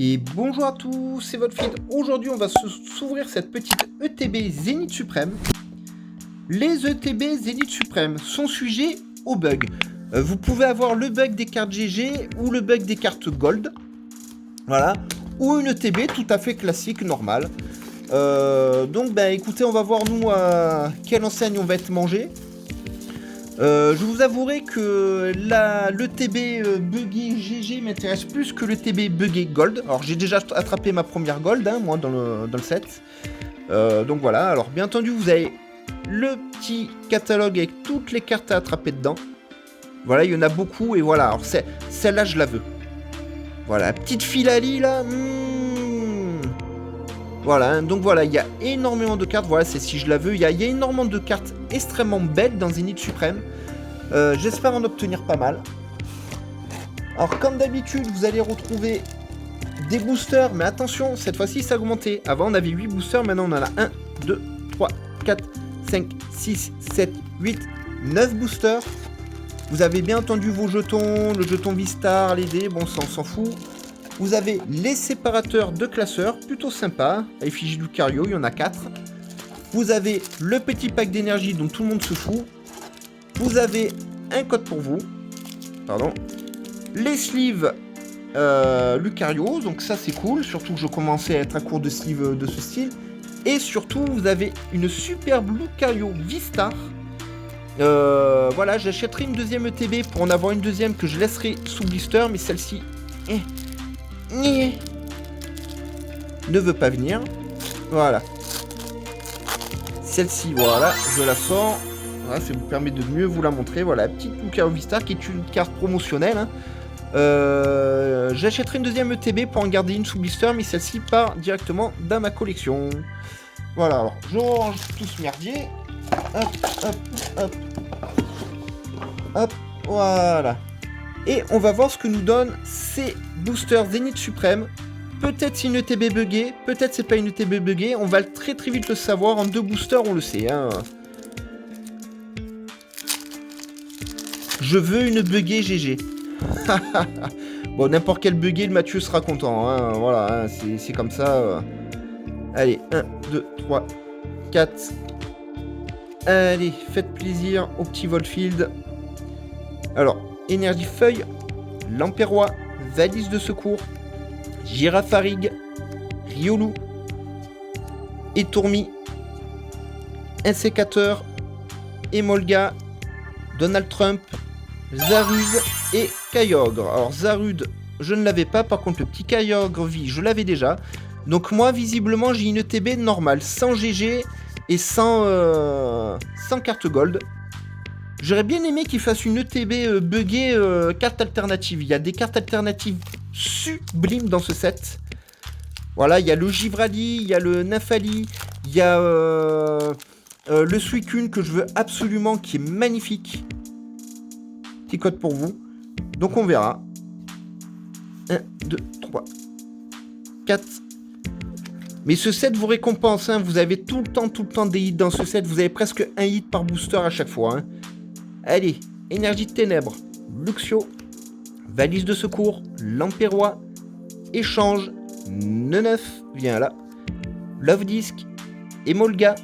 Et bonjour à tous, c'est votre feed. Aujourd'hui, on va s'ouvrir cette petite ETB Zénith Suprême. Les ETB Zénith Suprême sont sujets aux bugs. Vous pouvez avoir le bug des cartes GG ou le bug des cartes Gold. Voilà. Ou une ETB tout à fait classique, normale. Donc, écoutez, on va voir nous à quelle enseigne on va être mangé. Je vous avouerai que l'ETB buggé GG m'intéresse plus que l'ETB buggé Gold. Alors j'ai déjà attrapé ma première Gold, hein, moi, dans le set. Donc voilà, alors bien entendu vous avez le petit catalogue avec toutes les cartes à attraper dedans. Voilà, il y en a beaucoup et voilà, alors celle-là je la veux. Voilà, petite Philalie là. Voilà, hein, donc voilà, il y a énormément de cartes, voilà, c'est si je la veux, il y a énormément de cartes extrêmement belles dans Zénith Suprême. J'espère en obtenir pas mal. Alors comme d'habitude, vous allez retrouver des boosters, mais attention, cette fois-ci ça a augmenté. Avant on avait 8 boosters, maintenant on en a 1, 2, 3, 4, 5, 6, 7, 8, 9 boosters. Vous avez bien entendu vos jetons, le jeton V-Star, les dés, bon ça on s'en fout. Vous avez les séparateurs de classeurs, plutôt sympa, à effigie du Lucario, il y en a 4. Vous avez le petit pack d'énergie dont tout le monde se fout. Vous avez un code pour vous. Pardon. Les sleeves Lucario, donc ça c'est cool, surtout que je commençais à être à court de sleeves de ce style. Et surtout, vous avez une superbe Lucario V-Star. Voilà, j'achèterai une deuxième ETB pour en avoir une deuxième que je laisserai sous blister, mais celle-ci... ne veut pas venir. Voilà. Celle-ci, voilà, je la sors. Voilà, ça vous permet de mieux vous la montrer. Voilà, petite Lucario V-Star qui est une carte promotionnelle. Hein. J'achèterai une deuxième ETB pour en garder une sous blister, mais celle-ci part directement dans ma collection. Voilà, alors je range tout ce merdier. Hop, hop, hop. Hop, voilà. Et on va voir ce que nous donnent ces boosters Zénith Suprême. Peut-être c'est une ETB buggée, peut-être c'est pas une ETB buggée. On va très très vite le savoir. En 2 boosters, on le sait. Hein. Je veux une buggée GG. Bon, n'importe quel buggé, le Mathieu sera content. Hein. Voilà, hein, c'est comme ça. Allez, 1, 2, 3, 4. Allez, faites plaisir au petit Volfield. Alors, énergie feuille, Lampérois, valise de secours, Girafarig, Riolu, Étourmi, Insécateur, Emolga, Donald Trump, Zarude et Kyogre. Alors Zarude, je ne l'avais pas, par contre le petit Kyogre vie, je l'avais déjà. Donc moi, visiblement, j'ai une ETB normale, sans GG et sans carte Gold. J'aurais bien aimé qu'il fasse une ETB buggée carte alternative. Il y a des cartes alternatives sublimes dans ce set. Voilà, il y a le Givrali, il y a le Nymphali, il y a le Suicune que je veux absolument, qui est magnifique. Petit code pour vous. Donc on verra. 1, 2, 3, 4. Mais ce set vous récompense, hein. Vous avez tout le temps des hits dans ce set. Vous avez presque un hit par booster à chaque fois. Hein. Allez, énergie de ténèbres, Luxio, valise de secours, Lampérois, échange, Neneuf, viens là, Love Disc, Emolga,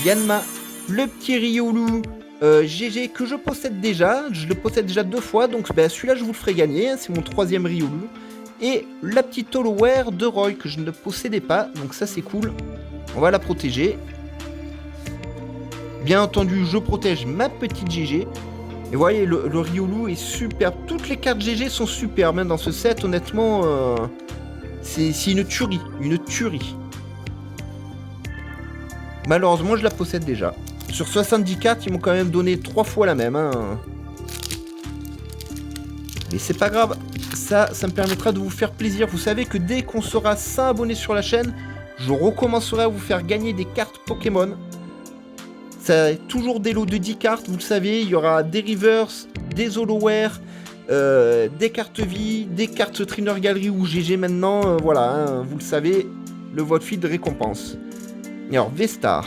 Yanma, le petit Riolu GG que je possède déjà, je le possède déjà 2 fois, donc celui-là je vous le ferai gagner, hein, c'est mon 3e Riolu, et la petite Holoware de Roy que je ne possédais pas, donc ça c'est cool, on va la protéger. Bien entendu, je protège ma petite GG. Et vous voyez, le Riolu est superbe. Toutes les cartes GG sont superbes hein, dans ce set. Honnêtement, c'est une tuerie. Une tuerie. Malheureusement, je la possède déjà. Sur 70 cartes, ils m'ont quand même donné 3 fois la même. Hein. Mais c'est pas grave. Ça me permettra de vous faire plaisir. Vous savez que dès qu'on sera 100 abonnés sur la chaîne, je recommencerai à vous faire gagner des cartes Pokémon. Ça a toujours des lots de 10 cartes, vous le savez, il y aura des reverse, des holoware, des cartes vie, des cartes trainer gallery ou GG maintenant, voilà, hein, vous le savez, le vote feed récompense. Alors, V-Star,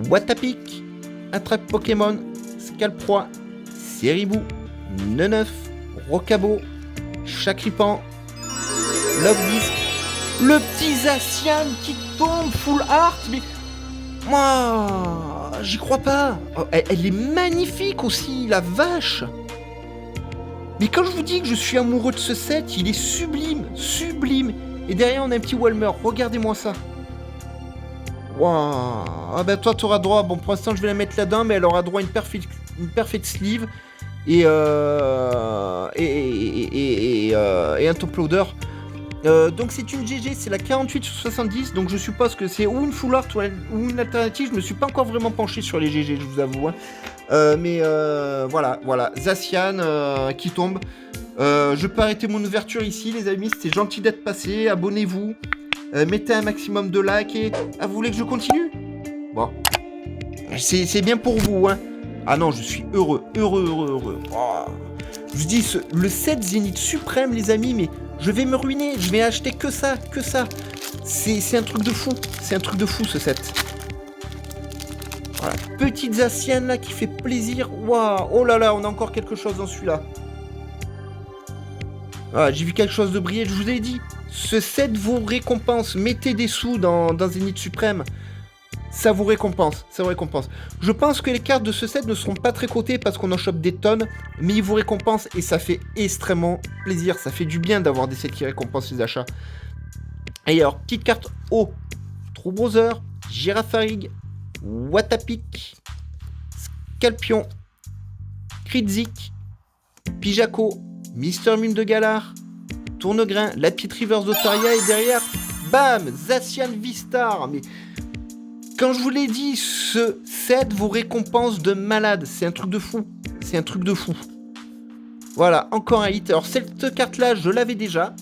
Watapic, Attrape Pokémon, Scalproie, Seribou, Neneuf, Rocabo, Chakripan, Love Disc. Le petit Zacian qui tombe full art, mais... Moi, j'y crois pas. Oh, elle est magnifique aussi, la vache. Mais quand je vous dis que je suis amoureux de ce set, il est sublime, sublime. Et derrière, on a un petit Walmer. Regardez-moi ça. Waouh. Ah ben toi, tu auras droit... Bon, pour l'instant, je vais la mettre là-dedans, mais elle aura droit à une perfect sleeve et un top loader. Donc c'est une GG, c'est la 48/70, donc je suppose que c'est ou une full art ou une alternative. Je me suis pas encore vraiment penché sur les GG, je vous avoue. Mais voilà, Zacian qui tombe. Je peux arrêter mon ouverture ici, les amis. C'était gentil d'être passé. Abonnez-vous, mettez un maximum de likes et... Ah, vous voulez que je continue? Bon, c'est bien pour vous, hein. Ah non, je suis heureux. Oh. Je vous dis, le set Zénith suprême, les amis, mais je vais me ruiner. Je vais acheter que ça. C'est un truc de fou. C'est un truc de fou, ce set. Voilà, petite Zacian là qui fait plaisir. Waouh, oh là là, on a encore quelque chose dans celui-là. Voilà, j'ai vu quelque chose de briller. Je vous ai dit, ce set vous récompense. Mettez des sous dans Zénith suprême. Ça vous récompense, Je pense que les cartes de ce set ne seront pas très cotées parce qu'on en chope des tonnes, mais ils vous récompensent et ça fait extrêmement plaisir. Ça fait du bien d'avoir des sets qui récompensent les achats. Et alors, petite carte O. True Brother, Girafarig, Watapik, Scalpion, Kritzik, Pijako, Mister Mime de Galar, Tournegrain, la petite Reverse d'Otaria et derrière, bam, Zacian V-Star. Mais... Quand je vous l'ai dit, ce set vous récompense de malade. C'est un truc de fou. Voilà, encore un hit. Alors, cette carte-là, je l'avais déjà.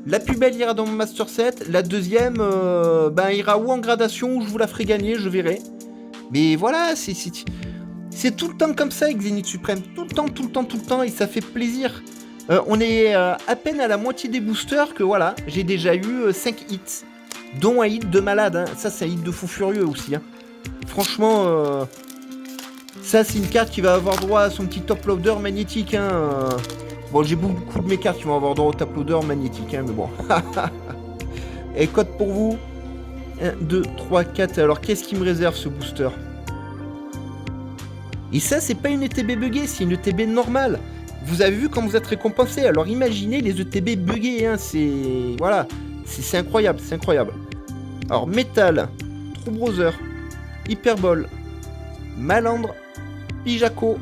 La plus belle ira dans mon Master Set. La deuxième, ira ou en gradation, ou je vous la ferai gagner, je verrai. Mais voilà, c'est tout le temps comme ça avec Zénith Suprême. Tout le temps, et ça fait plaisir. On est à peine à la moitié des boosters que voilà, j'ai déjà eu 5 hits. Dont un hit de malade, hein. Ça c'est un hit de fou furieux aussi, hein. Franchement, ça c'est une carte qui va avoir droit à son petit top loader magnétique, hein. Bon, j'ai beaucoup de mes cartes qui vont avoir droit au top loader magnétique, hein, mais bon. Et code pour vous, 1, 2, 3, 4, alors qu'est-ce qui me réserve ce booster? Et ça c'est pas une ETB buggée, c'est une ETB normale. Vous avez vu quand vous êtes récompensé, alors imaginez les ETB buggés, hein, c'est... Voilà. C'est incroyable, Alors, Métal, True Brother, Hyperbole, Malandre, Pijako,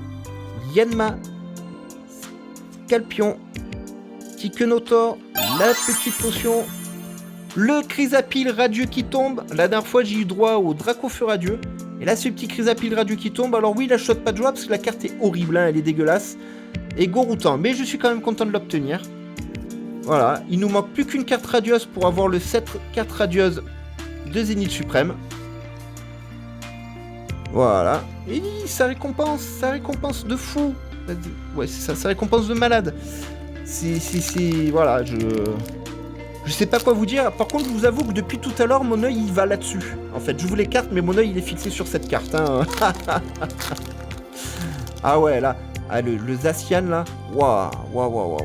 Yanma, Scalpion, Tikenotor, la petite potion, le Chrysapile radieux qui tombe. La dernière fois, j'ai eu droit au Dracofeu radieux. Et là, ce petit Chrysapile radieux qui tombe. Alors oui, la shot pas de joie parce que la carte est horrible, hein, elle est dégueulasse. Et Goroutan, mais je suis quand même content de l'obtenir. Voilà, il nous manque plus qu'une carte radieuse pour avoir le set carte radieuse de Zénith Suprême. Voilà. Et ça récompense de fou. Ouais, c'est ça récompense de malade. Voilà, je sais pas quoi vous dire. Par contre, je vous avoue que depuis tout à l'heure, mon œil il va là-dessus. En fait, je voulais carte, mais mon œil il est fixé sur cette carte, hein. Ah ouais, là. Ah, le Zacian, là. Waouh.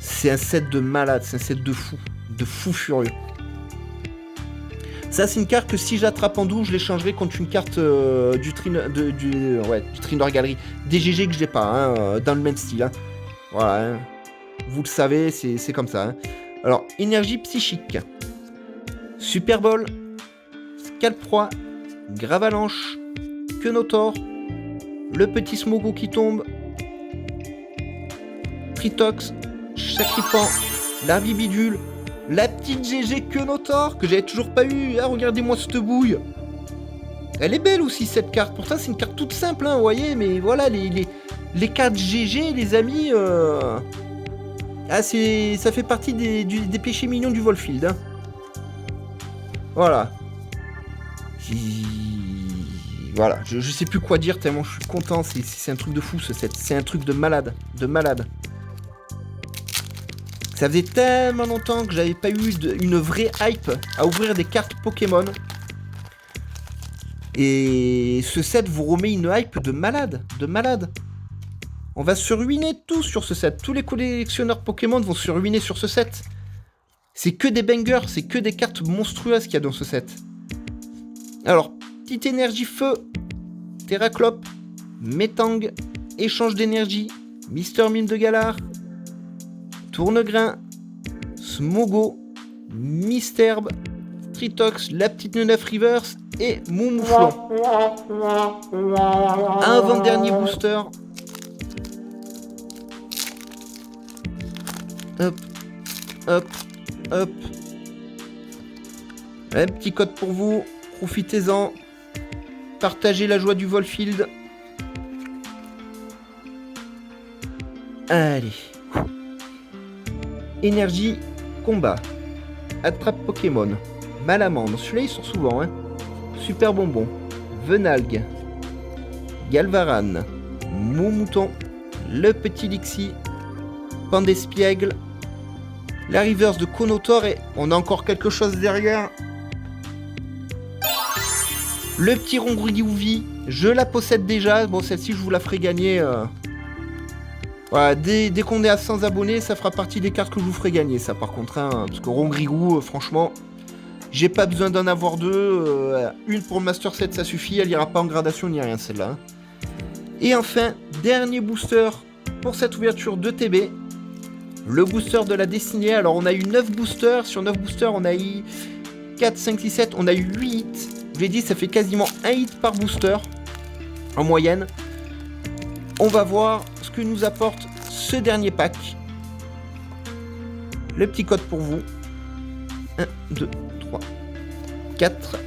C'est un set de malade, c'est un set de fou furieux. Ça, c'est une carte que si j'attrape en double, je l'échangerai contre une carte du Trinor Gallery. DGG que je n'ai pas, hein, dans le même style. Hein. Voilà, hein. Vous le savez, c'est comme ça. Hein. Alors, énergie psychique. Super Ball, Scalproie, Gravalanche, Quenotor, le petit Smogo qui tombe, Tritox, Chacripan, Larvibidule, la petite GG Quenotor que j'avais toujours pas eu. Ah, regardez-moi cette bouille. Elle est belle aussi cette carte. Pourtant, c'est une carte toute simple, hein, vous voyez. Mais voilà, les cartes GG, les amis. Ah, ça fait partie des péchés mignons du Volfield. Hein. Voilà. Voilà, je sais plus quoi dire tellement je suis content. C'est un truc de fou ce set. C'est un truc de malade. Ça faisait tellement longtemps que j'avais pas eu une vraie hype à ouvrir des cartes Pokémon. Et ce set vous remet une hype de malade. On va se ruiner tous sur ce set. Tous les collectionneurs Pokémon vont se ruiner sur ce set. C'est que des bangers, c'est que des cartes monstrueuses qu'il y a dans ce set. Alors, petite énergie feu, Terraclope, Metang, échange d'énergie, Mister Mime de Galar, Tournegrain, Smogo, Misterbe, Tritox, la petite Neunef Reverse et Moumouflon. Un avant-dernier booster. Hop, hop, hop. Un petit code pour vous, profitez-en. Partagez la joie du Volfield. Allez. Énergie, combat. Attrape Pokémon. Malamande, celui-là il sort souvent, hein. Super Bonbon. Venalgue. Galvaran. Moumouton. Le petit Lixie. Pandespiègle. La reverse de Konotor et on a encore quelque chose derrière. Le petit Rongrigouvi, je la possède déjà. Bon, celle-ci, je vous la ferai gagner. Voilà, dès qu'on est à 100 abonnés, ça fera partie des cartes que je vous ferai gagner, ça, par contre. Hein, parce que Rongrigou, franchement, j'ai pas besoin d'en avoir deux. Une pour le Master 7, ça suffit. Elle ira pas en gradation ni rien, celle-là. Et enfin, dernier booster pour cette ouverture de TB. Le booster de la destinée. Alors, on a eu 9 boosters. Sur 9 boosters, on a eu 4, 5, 6, 7. On a eu 8 hits. Je l'ai dit, ça fait quasiment un hit par booster. En moyenne. On va voir ce que nous apporte ce dernier pack. Le petit code pour vous. 1, 2, 3, 4.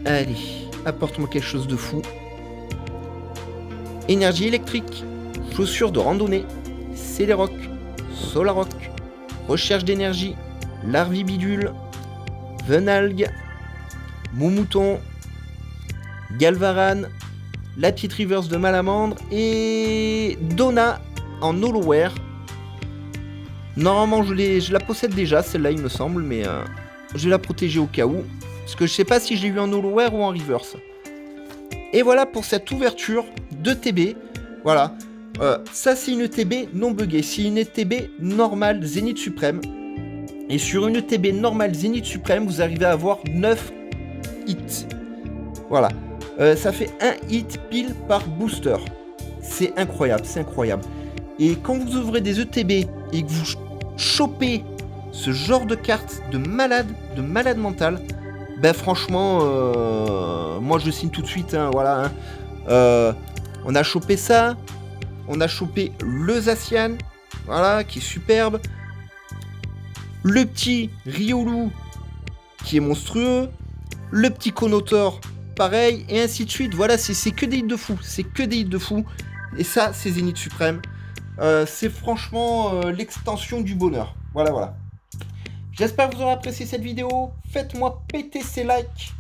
Allez, apporte-moi quelque chose de fou. Énergie électrique. Chaussures de randonnée. Céléroc. Solaroc, recherche d'énergie, Larvibidule, Venalgue, Moumouton, Galvaran, la petite reverse de Malamandre et Donna en Holoware. Normalement je la possède déjà celle-là il me semble, mais je vais la protéger au cas où. Parce que je sais pas si je l'ai eu en Holoware ou en reverse. Et voilà pour cette ouverture de TB. Voilà. Ça c'est une TB non buggée, c'est une TB normale Zénith Suprême. Et sur une TB normale Zénith Suprême, vous arrivez à avoir 9 hits. Voilà. Ça fait un hit pile par booster. C'est incroyable, c'est incroyable. Et quand vous ouvrez des ETB et que vous chopez ce genre de carte de malade mental, ben franchement, moi je signe tout de suite, hein, voilà. Hein. On a chopé ça. On a chopé le Zacian, voilà, qui est superbe. Le petit Riolu, qui est monstrueux. Le petit Konotor, pareil, et ainsi de suite. Voilà, c'est que des hits de fou. C'est que des hits de fou. Et ça, c'est Zénith Suprême. C'est franchement l'extension du bonheur. Voilà, voilà. J'espère que vous aurez apprécié cette vidéo. Faites-moi péter ces likes.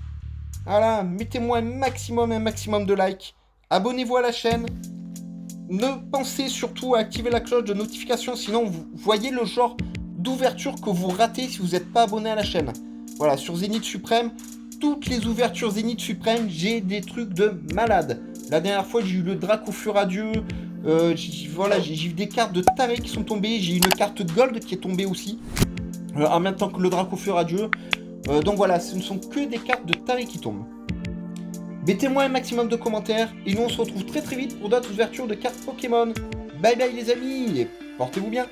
Voilà, mettez-moi un maximum de likes. Abonnez-vous à la chaîne. Ne pensez surtout à activer la cloche de notification, sinon vous voyez le genre d'ouverture que vous ratez si vous n'êtes pas abonné à la chaîne. Voilà, sur Zénith Suprême, toutes les ouvertures Zénith Suprême, j'ai des trucs de malade. La dernière fois, j'ai eu le Dracofeu-Radieux, voilà, j'ai eu des cartes de taré qui sont tombées, j'ai eu une carte Gold qui est tombée aussi, en même temps que le Dracofeu-Radieux. Donc voilà, ce ne sont que des cartes de taré qui tombent. Mettez-moi un maximum de commentaires et nous on se retrouve très vite pour d'autres ouvertures de cartes Pokémon. Bye bye les amis et portez-vous bien.